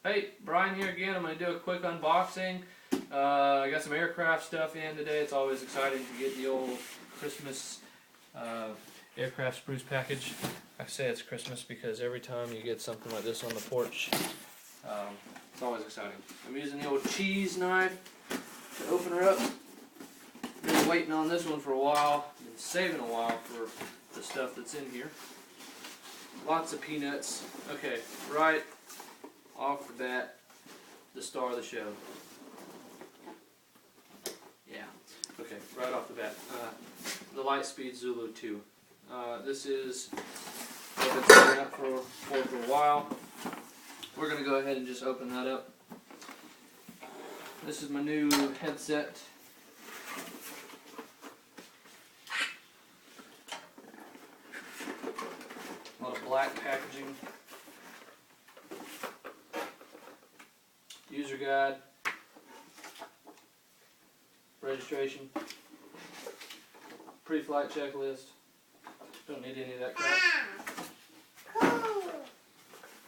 Hey, Brian here again. I'm going to do a quick unboxing. I got some aircraft stuff in today. It's always exciting to get the old Christmas aircraft Spruce package. I say it's Christmas because every time you get something like this on the porch, it's always exciting. I'm using the old cheese knife to open her up. Been waiting on this one for a while. Been saving a while for the stuff that's in here. Lots of peanuts. Okay, right off the bat, the star of the show. Yeah, okay, right off the bat. The Lightspeed Zulu II. This is what I've been setting up for a while. We're going to go ahead and just open that up. This is my new headset. A lot of black packaging. User guide. Registration. Pre-flight checklist. Don't need any of that crap.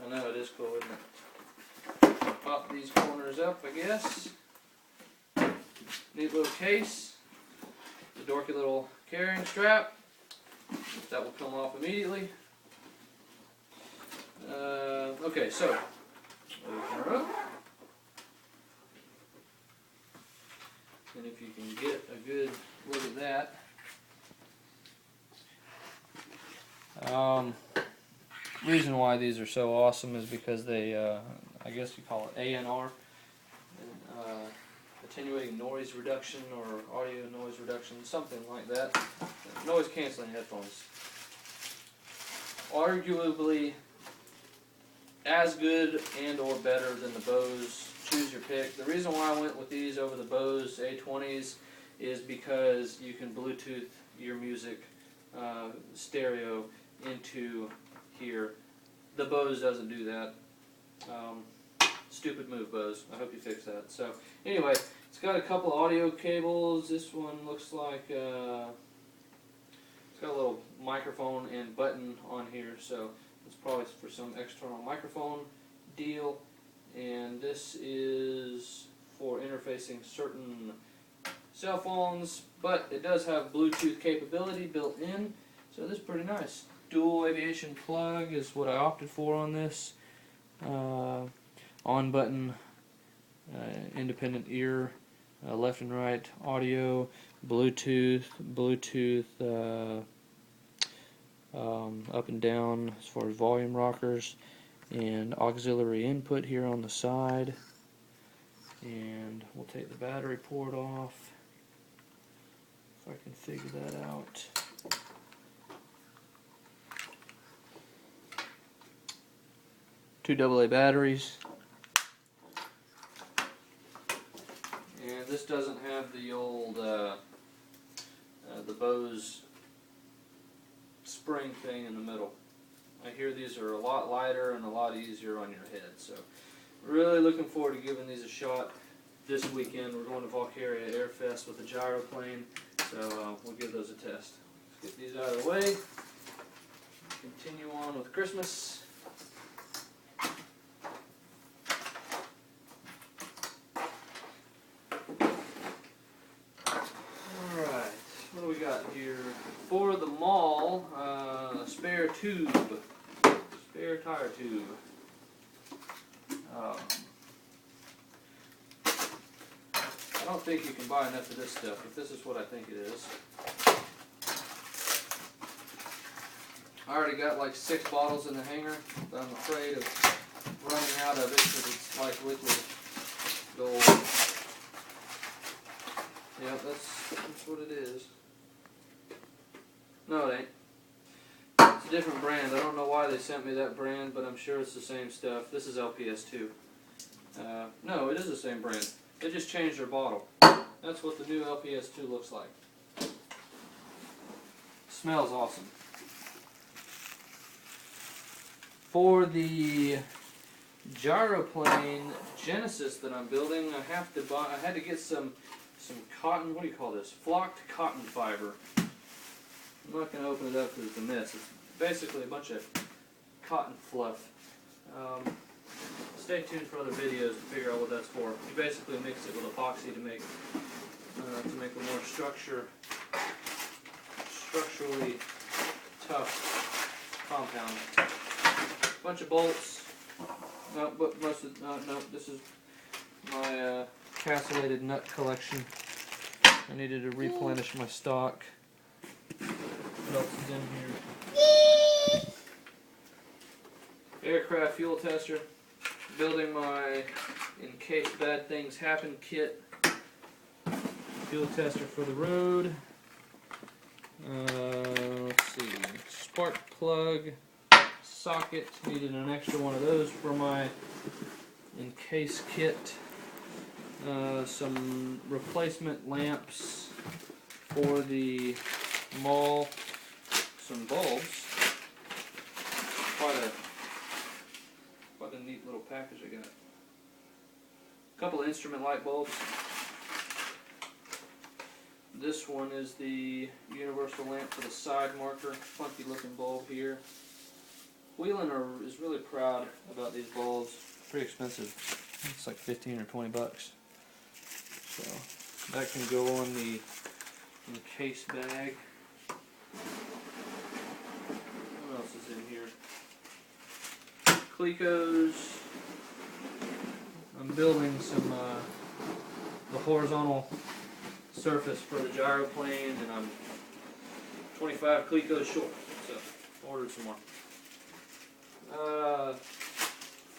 I know, it is cool, isn't it? Pop these corners up, I guess. Neat little case. The dorky little carrying strap. That will come off immediately. Okay, so open her up. And if you can get a good look at that. Reason why these are so awesome is because they, I guess you call it ANR, attenuating noise reduction or audio noise reduction, something like that. Noise canceling headphones. Arguably as good and or better than the Bose. Choose your pick. The reason why I went with these over the Bose A20s is because you can Bluetooth your music stereo into here. The Bose doesn't do that. Stupid move, Bose. I hope you fix that. So anyway, it's got a couple audio cables. This one looks like it's got a little microphone and button on here, so it's probably for some external microphone deal. And this is for interfacing certain cell phones, but it does have Bluetooth capability built in, so this is pretty nice. Dual Aviation plug is what I opted for on this. On button, independent ear, left and right audio, Bluetooth, up and down as far as volume rockers, and auxiliary input here on the side. And we'll take the battery port off if I can figure that out. Two AA batteries. And this doesn't have the old the Bose spring thing in the middle. I hear these are a lot lighter and a lot easier on your head, so really looking forward to giving these a shot this weekend. We're going to Valkyria Airfest with a gyroplane, so we'll give those a test. Let's get these out of the way. Continue on with Christmas. Alright, what do we got here? For the mall, spare tube. Spare tire tube. I don't think you can buy enough of this stuff, if this is what I think it is. I already got like 6 bottles in the hanger, but I'm afraid of running out of it because it's like liquid gold. Yep, that's what it is. No, it ain't. It's a different brand. I don't know why they sent me that brand, but I'm sure it's the same stuff. This is LPS2. No, it is the same brand. They just changed their bottle. That's what the new LPS2 looks like. Smells awesome. For the gyroplane Genesis that I'm building, I had to get some cotton. What do you call this? Flocked cotton fiber. I'm not going to open it up because it's a mess. It's basically a bunch of cotton fluff. stay tuned for other videos to figure out what that's for. You basically mix it with epoxy to make a more structurally tough compound. Bunch of bolts. No, this is my castellated nut collection. I needed to replenish my stock. What else is in here? Aircraft fuel tester. Building my in case bad things happen kit. Fuel tester for the road. Let's see. Spark plug. Socket. Needed an extra one of those for my in case kit. Some replacement lamps for the mall. Some bulbs. Quite a neat little package I got. A couple of instrument light bulbs. This one is the universal lamp for the side marker. Funky looking bulb here. Wheelan is really proud about these bulbs. Pretty expensive. It's like 15 or 20 bucks. So that can go on the case bag. What else is in here? Clecos. I'm building some the horizontal surface for the gyroplane, and I'm 25 Clecos short, so ordered some more.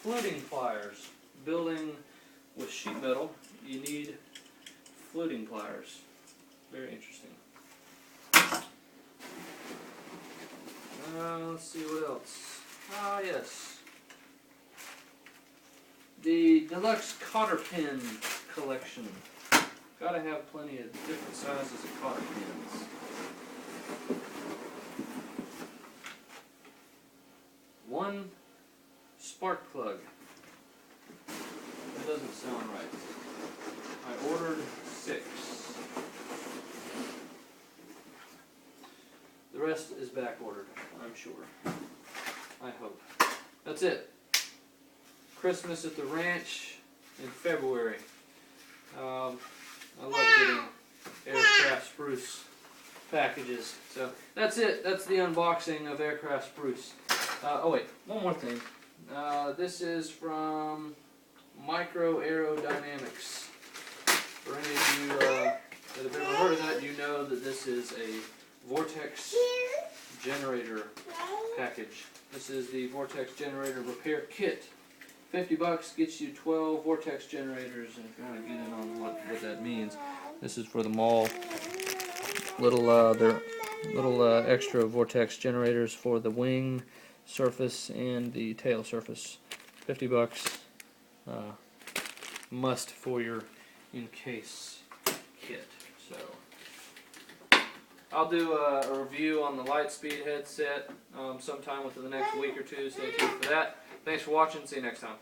Fluting pliers. Building with sheet metal, you need fluting pliers. Very interesting. Let's see what else. Ah, yes. The deluxe cotter pin collection. Gotta have plenty of different sizes of cotter pins. One spark plug. That doesn't sound right. I ordered 6. The rest is back ordered, I'm sure. I hope. That's it. Christmas at the ranch in February. I love getting Aircraft Spruce packages. So that's it. That's the unboxing of Aircraft Spruce. Oh wait, one more thing. This is from Micro Aerodynamics. For any of you that have ever heard of that, you know that this is a vortex generator package. This is the vortex generator repair kit. 50 bucks gets you 12 vortex generators, and if you want to get in on what that means, this is for the mall. Little extra vortex generators for the wing surface and the tail surface. 50 bucks. Must for your in-case kit. So I'll do a review on the Lightspeed headset sometime within the next week or two. Stay tuned for that. Thanks for watching. See you next time.